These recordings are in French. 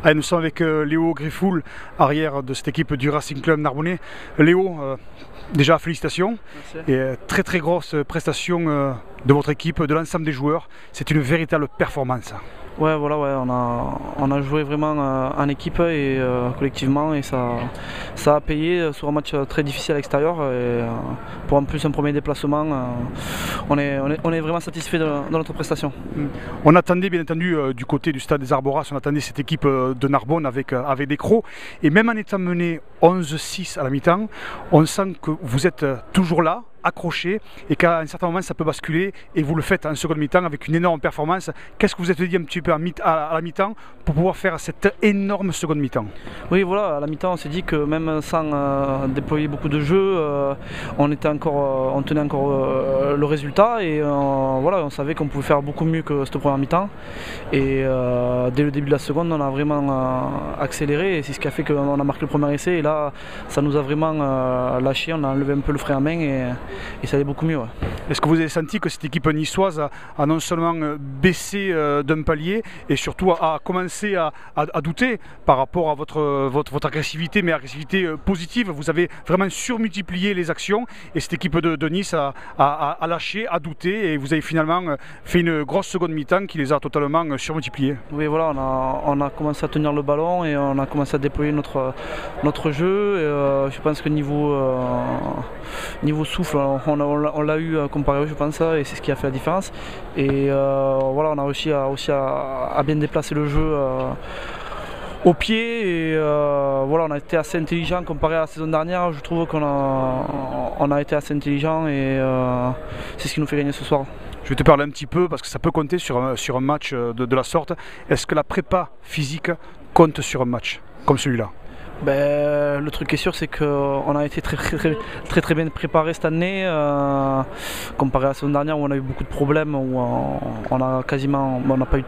Allez, nous sommes avec Léo Griffoul, arrière de cette équipe du Racing Club Narbonnais. Léo, déjà félicitations. Merci. Et très grosse prestation de votre équipe, de l'ensemble des joueurs. C'est une véritable performance. Ouais, voilà, ouais, on a joué vraiment en équipe et collectivement et ça a payé sur un match très difficile à l'extérieur. Pour en plus un premier déplacement, on est vraiment satisfait de notre prestation. On attendait bien entendu du côté du stade des Arboras, on attendait cette équipe de Narbonne avec des crocs. Et même en étant mené 11-6 à la mi-temps, on sent que vous êtes toujours là, accroché, et qu'à un certain moment ça peut basculer, et vous le faites en seconde mi-temps avec une énorme performance. Qu'est-ce que vous êtes dit un petit peu à la mi-temps pour pouvoir faire cette énorme seconde mi-temps? Oui, voilà, à la mi-temps on s'est dit que même sans déployer beaucoup de jeux, on tenait encore le résultat, et voilà, on savait qu'on pouvait faire beaucoup mieux que cette première mi-temps. Et dès le début de la seconde, on a vraiment accéléré, et c'est ce qui a fait qu'on a marqué le premier essai. Et là, ça nous a vraiment lâché, on a enlevé un peu le frein à main, et ça allait beaucoup mieux. Ouais. Est-ce que vous avez senti que cette équipe niçoise a non seulement baissé d'un palier, et surtout a commencé à douter par rapport à votre agressivité, mais agressivité positive? Vous avez vraiment surmultiplié les actions, et cette équipe de Nice a lâché, a douté, et vous avez finalement fait une grosse seconde mi-temps qui les a totalement surmultipliés. Oui, voilà, on a commencé à tenir le ballon et on a commencé à déployer notre jeu. Je pense que niveau souffle, on l'a eu comparé à eux, je pense, et c'est ce qui a fait la différence. Et voilà, on a réussi aussi à bien déplacer le jeu au pied, et voilà, on a été assez intelligent comparé à la saison dernière. Je trouve qu'on a été assez intelligent, et c'est ce qui nous fait gagner ce soir. Je vais te parler un petit peu parce que ça peut compter sur un match de la sorte. Est-ce que la prépa physique compte sur un match comme celui-là? Ben, le truc qui est sûr, c'est qu'on a été très bien préparé cette année, comparé à la saison dernière où on a eu beaucoup de problèmes, où on n'a pas eu de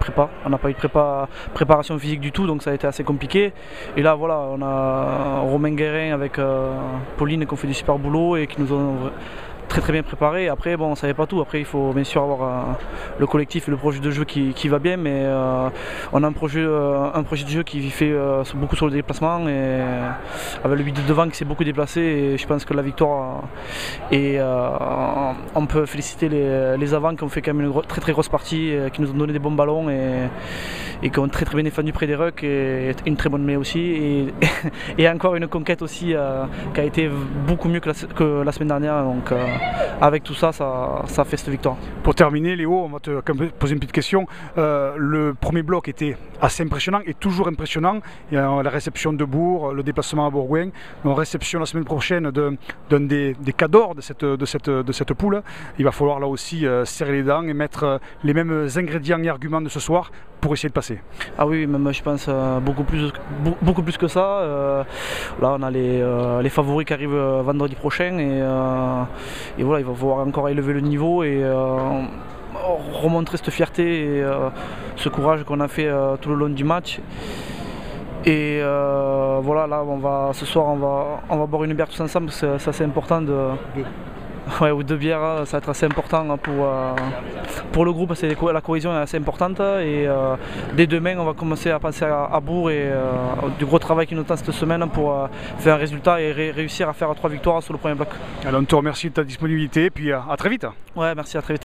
prépa, préparation physique du tout, donc ça a été assez compliqué. Et là voilà, on a Romain Guérin avec Pauline qui ont fait du super boulot et qui nous ont très bien préparé. Après bon, on savait pas tout, après il faut bien sûr avoir le collectif et le projet de jeu qui va bien, mais on a un projet de jeu qui fait beaucoup sur le déplacement, et avec le 8 de devant qui s'est beaucoup déplacé, et je pense que la victoire on peut féliciter les avants qui ont fait quand même une très grosse partie, qui nous ont donné des bons ballons et qui ont très bien défendu près des rucks, et une très bonne mêlée aussi, et encore une conquête aussi qui a été beaucoup mieux que la semaine dernière. Donc avec tout ça, ça fait cette victoire. Pour terminer, Léo, on va te poser une petite question. Le premier bloc était assez impressionnant, et toujours impressionnant. Il y a la réception de Bourg, le déplacement à Bourgoin, une réception la semaine prochaine d'un des cadors de cette poule. Il va falloir là aussi serrer les dents et mettre les mêmes ingrédients et arguments de ce soir pour essayer de passer. Ah oui, même je pense beaucoup plus que ça. Là on a les favoris qui arrivent vendredi prochain, et voilà, il va falloir encore élever le niveau et remontrer cette fierté et ce courage qu'on a fait tout le long du match. Et voilà, là ce soir on va boire une bière tous ensemble, c'est assez important Ouais, ou deux bières, ça va être assez important pour le groupe. La cohésion est assez importante, et dès demain on va commencer à penser à Bourg et du gros travail qui nous attend cette semaine pour faire un résultat et réussir à faire 3 victoires sur le premier bloc. Alors on te remercie de ta disponibilité, et puis à très vite. Ouais, merci, à très vite.